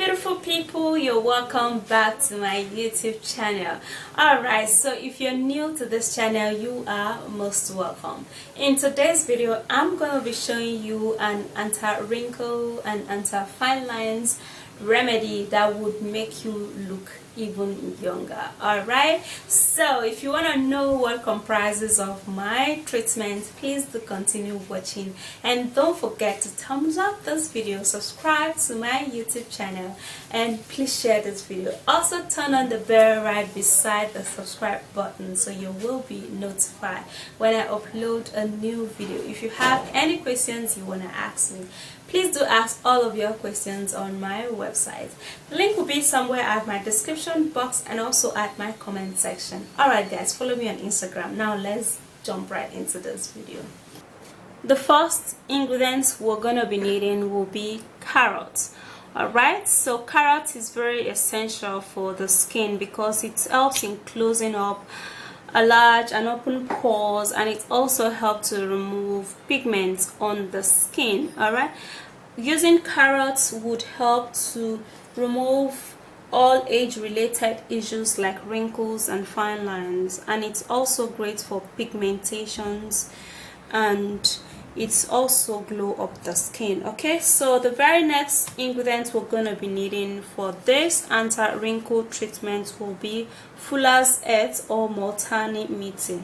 beautiful people, you're welcome back to my YouTube channel. Alright, so if you're new to this channel, you are most welcome. In today's video, I'm going to be showing you an anti-wrinkle and anti-fine lines remedy that would make you look even younger. Alright, so if you want to know what comprises of my treatment, please do continue watching, and don't forget to thumbs up this video, subscribe to my YouTube channel, and please share this video. Also turn on the bell right beside the subscribe button so you will be notified when I upload a new video. If you have any questions you want to ask me, please do ask all of your questions on my website. The link will be somewhere at my description box and also at my comment section. Alright guys, follow me on Instagram. Now let's jump right into this video. The first ingredients we're going to be needing will be carrots. Alright, so carrot is very essential for the skin because it helps in closing up a large and open pores, and it also helps to remove pigments on the skin. Alright, using carrots would help to remove all age related issues like wrinkles and fine lines, and it's also great for pigmentations, and it's also glow up the skin. Okay, so the very next ingredient we're going to be needing for this anti-wrinkle treatment will be Fuller's Earth or Multani Meaty.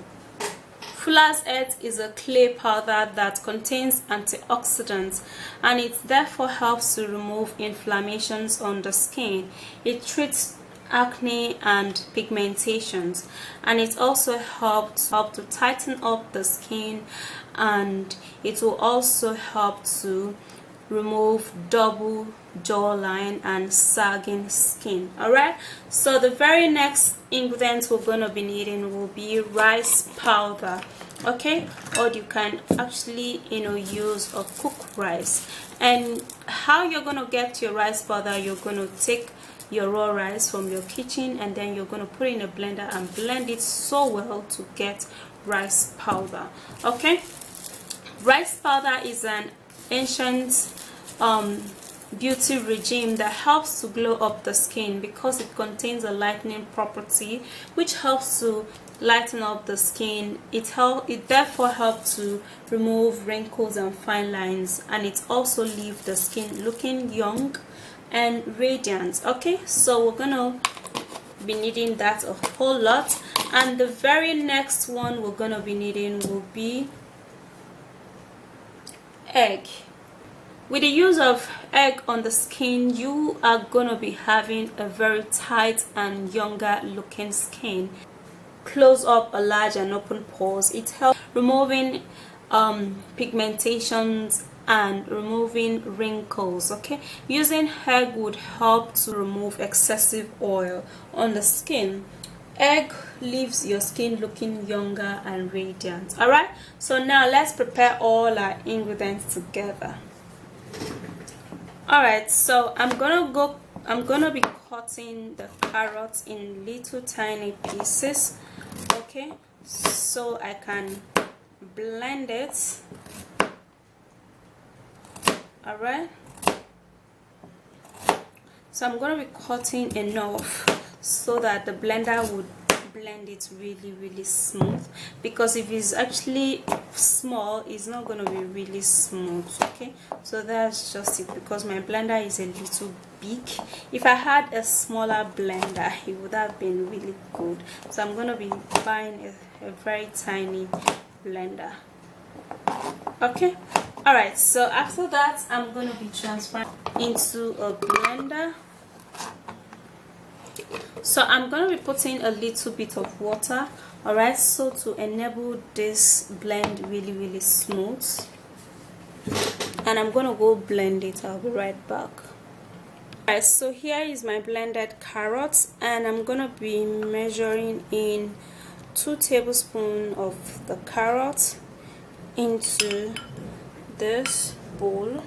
Fuller's Earth is a clay powder that contains antioxidants, and it therefore helps to remove inflammations on the skin. It treats acne and pigmentations, and it also helps to tighten up the skin, and it will also help to remove double jawline and sagging skin. Alright, so the very next ingredient we're going to be needing will be rice powder. Okay, or you can actually use a cooked rice. And how you're going to get your rice powder, you're going to take your raw rice from your kitchen, and then you're going to put it in a blender and blend it so well to get rice powder. Okay, rice powder is an ancient beauty regime that helps to glow up the skin because it contains a lightening property which helps to lighten up the skin. It therefore helps to remove wrinkles and fine lines, and it also leaves the skin looking young and radiant. Okay, so we're gonna be needing that a whole lot. And the very next one we're gonna be needing will be egg. With the use of egg on the skin, you are gonna be having a very tight and younger looking skin. Close up a large and open pores. It helps removing pigmentations and removing wrinkles. Okay, using egg would help to remove excessive oil on the skin. Egg leaves your skin looking younger and radiant. Alright, so now let's prepare all our ingredients together. Alright, so I'm gonna be cutting the carrots in little tiny pieces, okay, so I can blend it. Alright, so I'm gonna be cutting enough so that the blender would blend it really smooth, because if it's actually small, it's not going to be really smooth. Okay, so that's just it, because my blender is a little big. If I had a smaller blender, it would have been really good. So I'm going to be buying a very tiny blender. Okay, alright, so after that I'm going to be transferring into a blender. So I'm going to be putting a little bit of water, alright, so to enable this blend really smooth. And I'm going to go blend it. I'll be right back. Alright, so here is my blended carrots, and I'm going to be measuring in 2 tablespoons of the carrot into this bowl.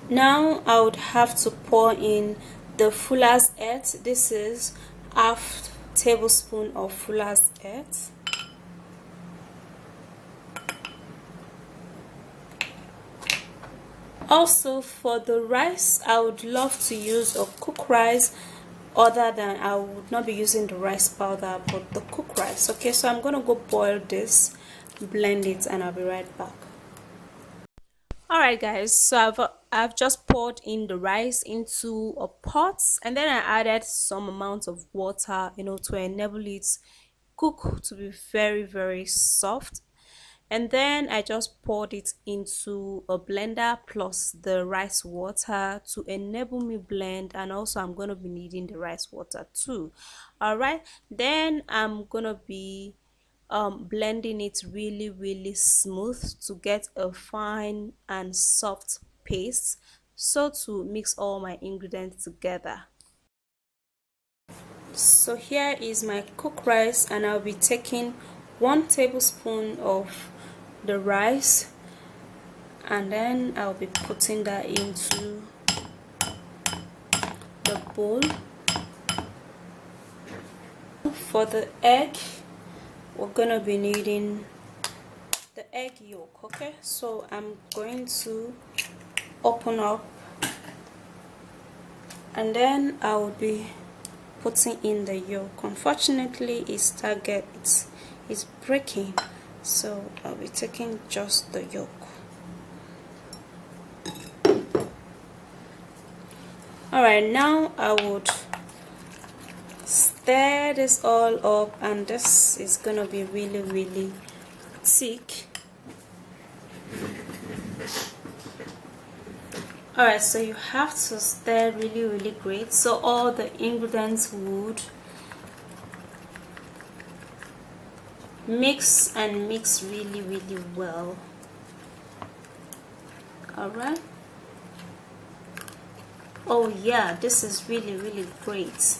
Now I would have to pour in the Fuller's Earth. This is half tablespoon of Fuller's Earth. Also, for the rice, I would love to use a cooked rice, other than I would not be using the rice powder but the cooked rice. Okay, so I'm gonna go boil this, blend it, and I'll be right back. Alright guys, so I've just poured in the rice into a pot, and then I added some amount of water, to enable it cook to be very soft. And then I just poured it into a blender plus the rice water to enable me blend, and also I'm going to be needing the rice water too. All right, then I'm going to be blending it really smooth to get a fine and soft paste, so to mix all my ingredients together. So here is my cooked rice, and I'll be taking 1 tablespoon of the rice, and then I'll be putting that into the bowl. For the egg, we're gonna be needing the egg yolk. Okay, so I'm going to open up, and then I will be putting in the yolk. Unfortunately, it's breaking, so I'll be taking just the yolk. Alright, now I would stir this all up, and this is gonna be really thick. Alright, so you have to stir really great, so all the ingredients would mix really well. Alright. Oh yeah, this is really great.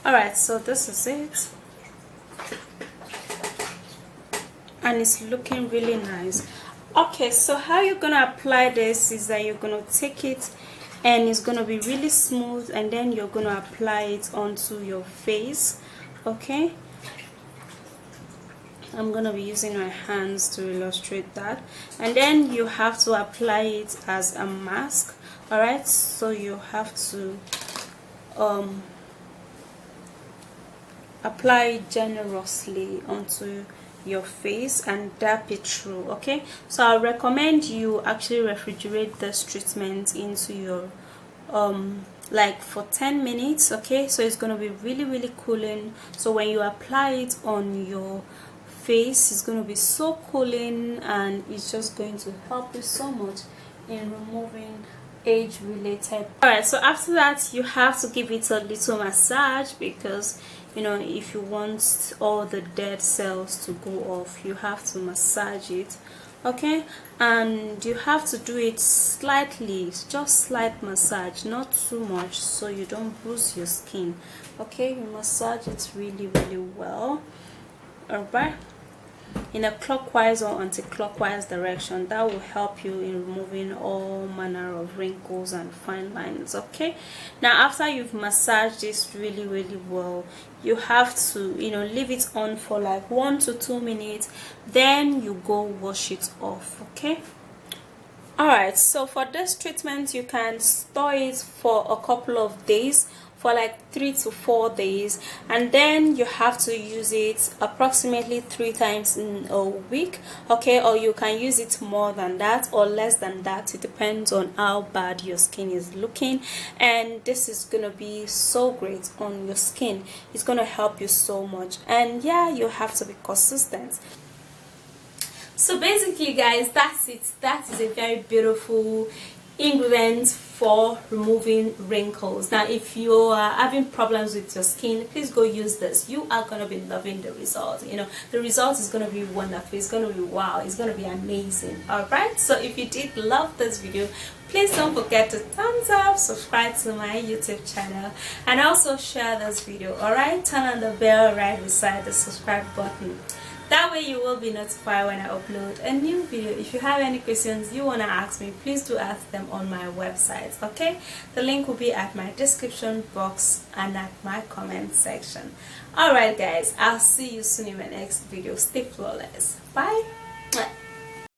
Alright, so this is it, and it's looking really nice. Okay, so how you're gonna apply this is that you're gonna take it, and it's gonna be really smooth, and then you're gonna apply it onto your face. Okay, I'm gonna be using my hands to illustrate that, and then you have to apply it as a mask. All right, so you have to apply it generously onto your face and dab it through. Okay, so I recommend you actually refrigerate this treatment into your like for 10 minutes. Okay, so it's going to be really cooling, so when you apply it on your face, it's going to be so cooling, and it's just going to help you so much in removing age related. All right, so after that you have to give it a little massage, because if you want all the dead cells to go off, you have to massage it. Okay, and you have to do it slightly, just slight massage, not too much, so you don't bruise your skin. Okay, you massage it really well. All right, in a clockwise or anti-clockwise direction. That will help you in removing all manner of wrinkles and fine lines. Okay, now after you've massaged this really well, you have to leave it on for like 1 to 2 minutes, then you go wash it off. Okay. Alright, so for this treatment you can store it for a couple of days, for like 3 to 4 days, and then you have to use it approximately 3 times in a week. Okay, or you can use it more than that or less than that. It depends on how bad your skin is looking, and this is gonna be so great on your skin. It's gonna help you so much, and yeah, you have to be consistent. So basically guys, that's it. That is a very beautiful ingredient for removing wrinkles. Now if you are having problems with your skin, please go use this. You are going to be loving the result. The result is going to be wonderful. It's going to be wow. It's going to be amazing. All right, so if you did love this video, please don't forget to thumbs up, subscribe to my YouTube channel, and also share this video. All right, turn on the bell right beside the subscribe button. That way you will be notified when I upload a new video. If you have any questions you want to ask me, please do ask them on my website. Okay, the link will be at my description box and at my comment section. Alright guys, I'll see you soon in my next video. Stay flawless. Bye.